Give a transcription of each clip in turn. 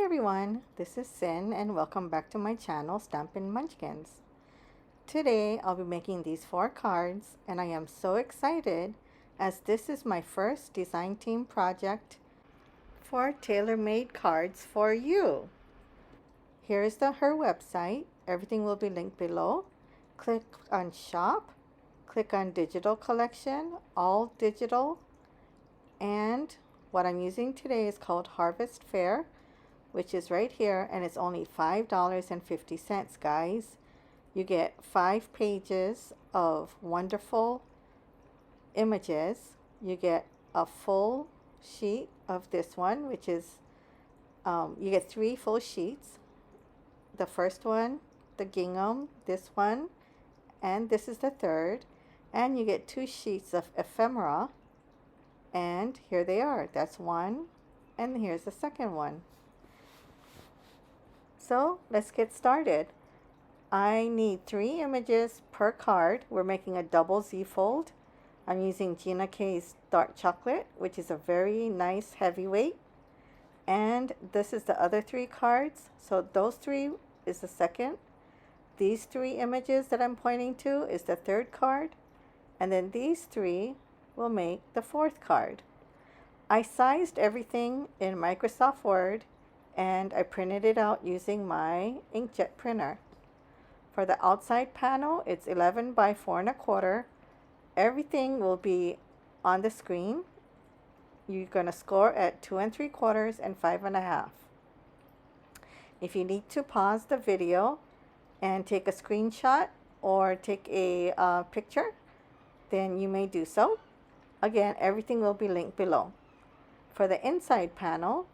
everyone, this is Sin and welcome back to my channel Stampin' Munchkins. Today I'll be making these 4 cards and I am so excited as this is my first design team project for Taylormadecards4U. Here is her website. Everything will be linked below. Click on shop, click on digital collection, all digital, and what I'm using today is called Harvest Fair, which is right here, and it's only $5.50, guys. You get 5 pages of wonderful images. You get a full sheet of this one, which is, you get 3 full sheets. The first one, the gingham, this one, and this is the third. And you get 2 sheets of ephemera. And here they are. That's one, and here's the second one. So let's get started. I need 3 images per card. We're making a double Z fold. I'm using Gina K's dark chocolate, which is a very nice heavyweight. And this is the other 3 cards. So those 3 is the second. These 3 images that I'm pointing to is the third card. And then these 3 will make the 4th card. I sized everything in Microsoft Word and I printed it out using my inkjet printer. For the outside panel, it's 11 by 4 1/4. Everything will be on the screen. You're going to score at 2 3/4 and 5 1/2. If you need to pause the video and take a screenshot or take a picture, then you may do so. Again, everything will be linked below. For the inside panel,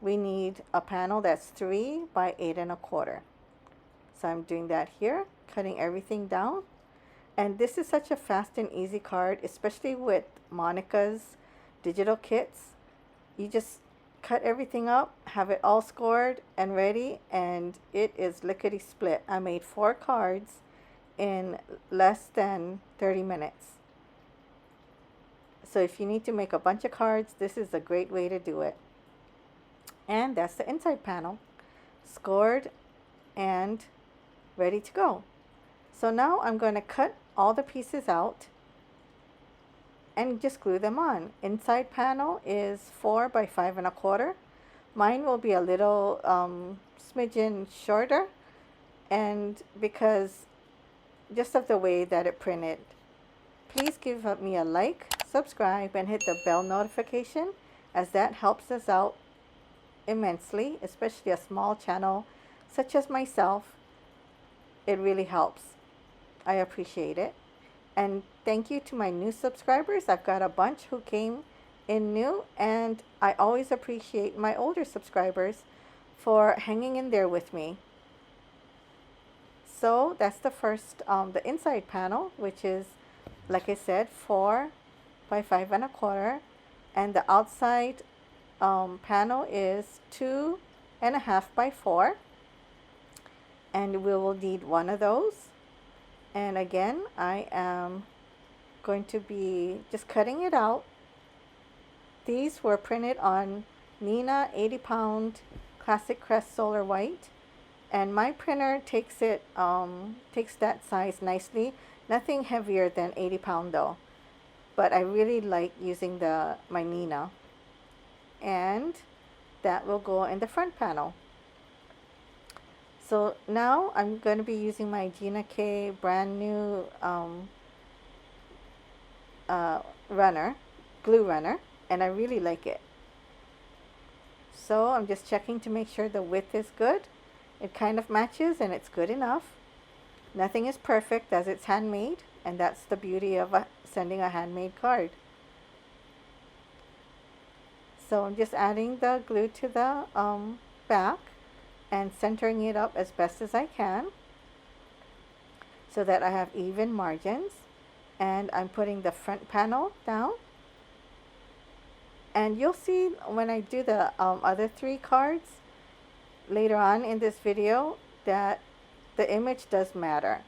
we need a panel that's 3 by 8 1/4. So I'm doing that here, cutting everything down. And this is such a fast and easy card, especially with Monica's digital kits. You just cut everything up, have it all scored and ready, and it is lickety split. I made 4 cards in less than 30 minutes. So if you need to make a bunch of cards, this is a great way to do it. And that's the inside panel, scored and ready to go. So now I'm going to cut all the pieces out and just glue them on. Inside panel is 4 by 5 1/4. Mine will be a little smidgen shorter, and because just of the way that it printed. Please give me a like, subscribe, and hit the bell notification, as that helps us out immensely, especially a small channel such as myself. It really helps. I appreciate it. And thank you to my new subscribers. I've got a bunch who came in new, and I always appreciate my older subscribers for hanging in there with me. So that's the first, the inside panel, which is, like I said, 4 by 5 1/4, and the outside panel is 2 1/2 by 4, and we will need one of those. And again, I am going to be just cutting it out. These were printed on Nina 80-pound Classic Crest Solar White, and my printer takes it takes that size nicely. Nothing heavier than 80-pound though, but I really like using my Nina, and that will go in the front panel. So now I'm going to be using my Gina K brand new glue runner, and I really like it. So I'm just checking to make sure the width is good. It kind of matches and it's good enough. Nothing is perfect as it's handmade, and that's the beauty of sending a handmade card. So I'm just adding the glue to the back and centering it up as best as I can so that I have even margins. And I'm putting the front panel down. And you'll see when I do the other 3 cards later on in this video that the image does matter.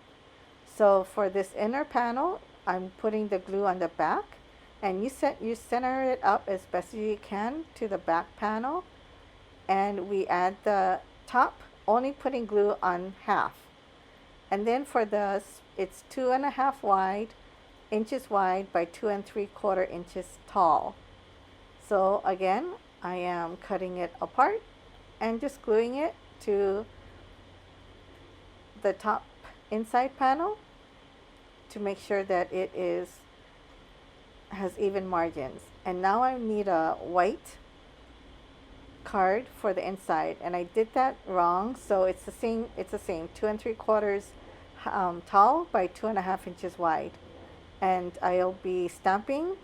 So for this inner panel, I'm putting the glue on the back, and you center it up as best as you can to the back panel, and we add the top, only putting glue on half. And then for this, it's 2.5 inches wide by 2 3/4 inches tall. So again, I am cutting it apart and just gluing it to the top inside panel to make sure that it has even margins. And now I need a white card for the inside, and I did that wrong, so it's the same 2 3/4 tall by 2.5 inches wide. And I'll be stamping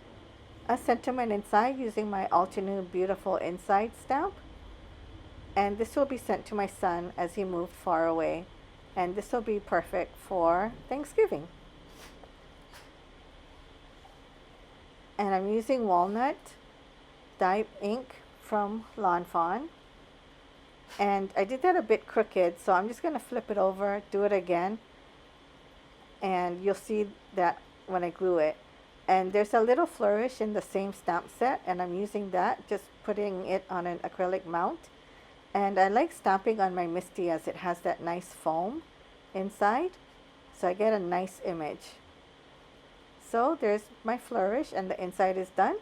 a sentiment inside using my Altenew Beautiful Inside stamp, and this will be sent to my son as he moved far away, and this will be perfect for Thanksgiving. And I'm using walnut dye ink from Lawn Fawn, and I did that a bit crooked, so I'm just going to flip it over, do it again, and you'll see that when I glue it. And there's a little flourish in the same stamp set, and I'm using that, just putting it on an acrylic mount. And I like stamping on my Misty as it has that nice foam inside, so I get a nice image. So there's my flourish, and the inside is done,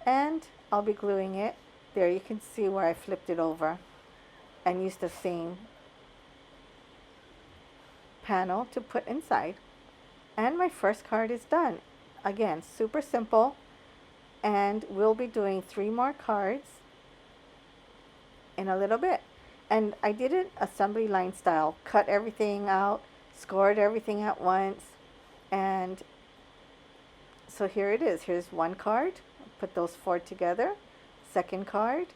and I'll be gluing it. There you can see where I flipped it over and used the same panel to put inside. And my first card is done. Again, super simple, and we'll be doing 3 more cards in a little bit. And I did it assembly line style, cut everything out, scored everything at once, and so here it is. Here's one card, put those 4 together, second card,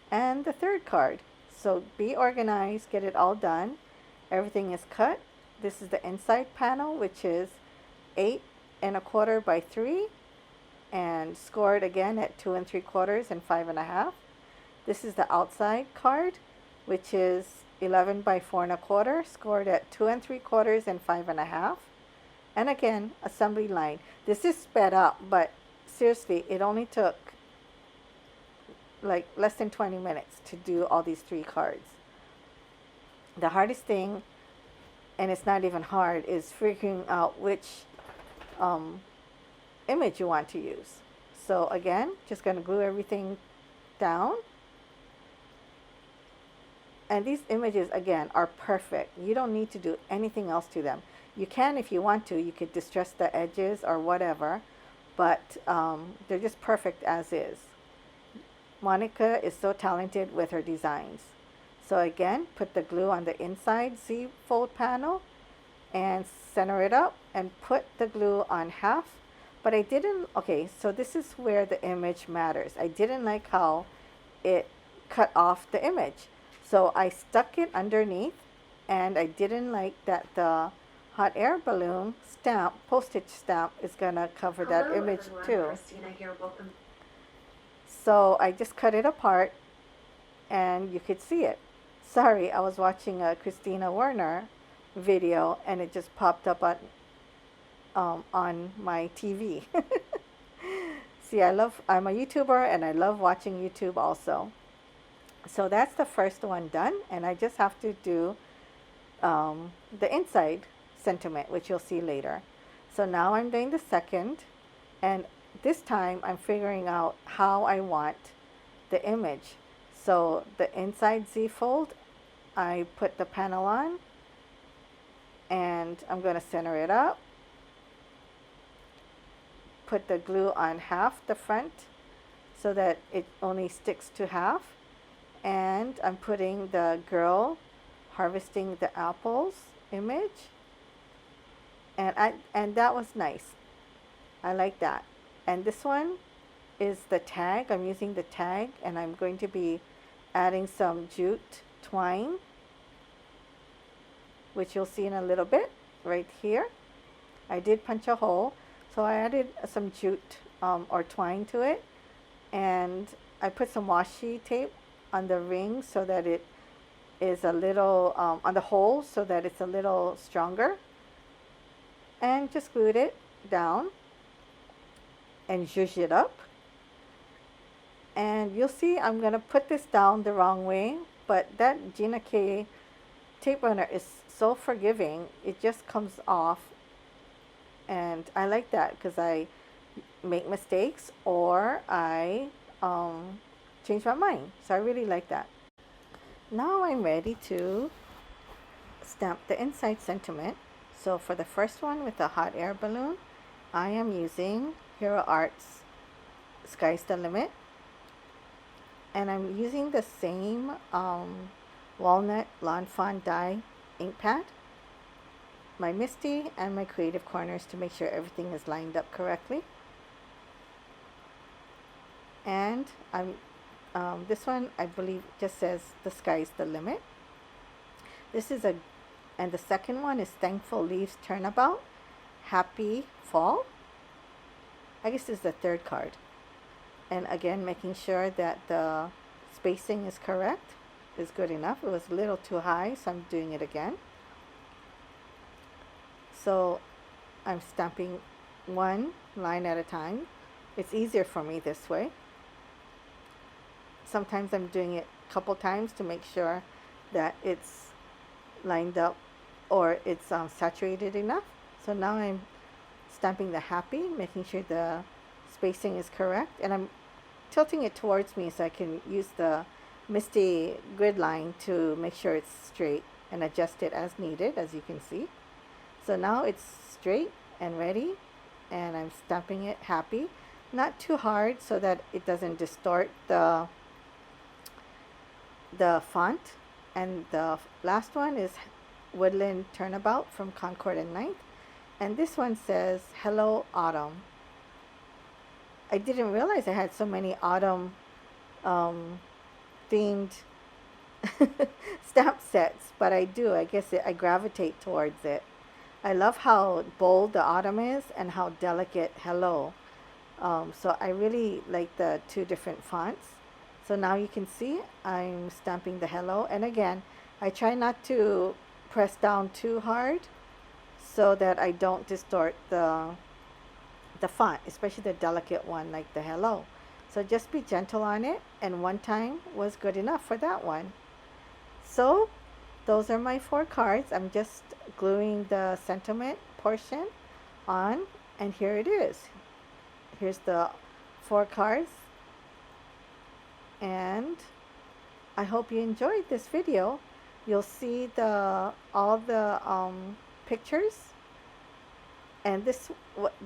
and the third card. So be organized, get it all done. Everything is cut. This is the inside panel, which is 8 1/4 by 3, and scored again at 2 3/4 and 5.5. This is the outside card, which is 11 by 4 1/4, scored at 2 3/4 and 5.5. And again, assembly line. This is sped up, but seriously, it only took like less than 20 minutes to do all these 3 cards. The hardest thing, and it's not even hard, is figuring out which image you want to use. So again, just going to glue everything down. And these images, again, are perfect. You don't need to do anything else to them. You can, if you want to, you could distress the edges or whatever, but they're just perfect as is. Monica is so talented with her designs. So again, put the glue on the inside Z fold panel and center it up and put the glue on half. But I didn't, okay, so this is where the image matters. I didn't like how it cut off the image. So I stuck it underneath, and I didn't like that the hot air balloon stamp, postage stamp, is gonna cover that image everyone. Too. Christina here, welcome. So I just cut it apart, and you could see it. Sorry, I was watching a Christina Werner video, and it just popped up on my TV. See, I'm a YouTuber, and I love watching YouTube also. So that's the first one done, and I just have to do the inside sentiment, which you'll see later. So now I'm doing the second, and this time I'm figuring out how I want the image. So the inside Z fold, I put the panel on, and I'm going to center it up, put the glue on half the front so that it only sticks to half, and I'm putting the girl harvesting the apples image, and that was nice. I like that. And this one is the tag. I'm using the tag, and I'm going to be adding some jute twine, which you'll see in a little bit right here. I did punch a hole, so I added some jute or twine to it, and I put some washi tape on the ring so that it is a little on the hole so that it's a little stronger, and just glued it down and zhuzh it up. And you'll see I'm going to put this down the wrong way, but that Gina K tape runner is so forgiving. It just comes off, and I like that because I make mistakes or I change my mind. So I really like that. Now I'm ready to stamp the inside sentiment. So for the first one with the hot air balloon, I am using Hero Arts Sky's the Limit. And I'm using the same walnut lawn fawn dye ink pad, my Misty and my creative corners to make sure everything is lined up correctly. And I'm this one I believe just says the sky's the limit. And the second one is Thankful Leaves Turnabout, Happy Fall. I guess this is the third card. And again, making sure that the spacing is correct is good enough. It was a little too high, so I'm doing it again. So I'm stamping one line at a time. It's easier for me this way. Sometimes I'm doing it a couple times to make sure that it's lined up or it's saturated enough. So now I'm stamping the happy, making sure the spacing is correct, and I'm tilting it towards me so I can use the Misty grid line to make sure it's straight and adjust it as needed, as you can see. So now it's straight and ready, and I'm stamping it happy, not too hard so that it doesn't distort the font. And the last one is Woodland Turnabout from Concord and Ninth, and this one says Hello Autumn. I didn't realize I had so many autumn themed stamp sets, but I do. I guess I gravitate towards it. I love how bold the autumn is and how delicate hello. So I really like the two different fonts. So now you can see I'm stamping the hello, and again I try not to press down too hard so that I don't distort the font, especially the delicate one like the hello. So just be gentle on it, and one time was good enough for that one. So those are my 4 cards. I'm just gluing the sentiment portion on, and here it is. Here's the 4 cards, and I hope you enjoyed this video. You'll see all the pictures, and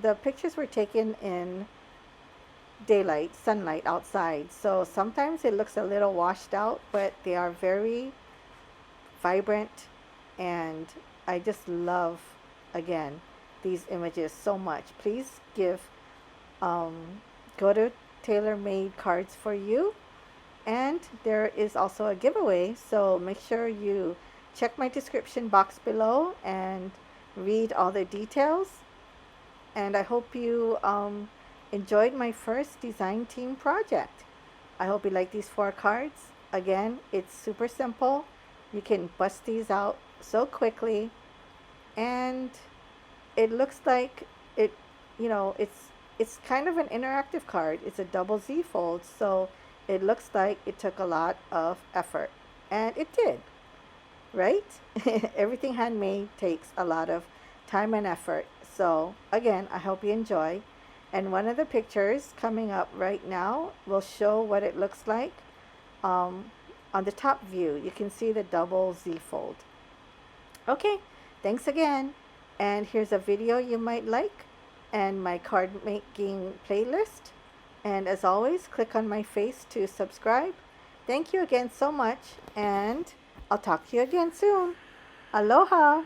the pictures were taken in daylight, sunlight outside, so sometimes it looks a little washed out, but they are very vibrant, and I just love, again, these images so much. Please go to Taylormadecards4U, and there is also a giveaway, so make sure you check my description box below and read all the details. And I hope you enjoyed my first design team project. I hope you like these 4 cards. Again, it's super simple. You can bust these out so quickly, and it looks like it's kind of an interactive card. It's a double Z fold, so it looks like it took a lot of effort, and it did, right? Everything handmade takes a lot of time and effort. So again, I hope you enjoy. And one of the pictures coming up right now will show what it looks like. On the top view, you can see the double Z fold. Okay, thanks again. And here's a video you might like, and my card making playlist. And as always, click on my face to subscribe. Thank you again so much, and I'll talk to you again soon. Aloha!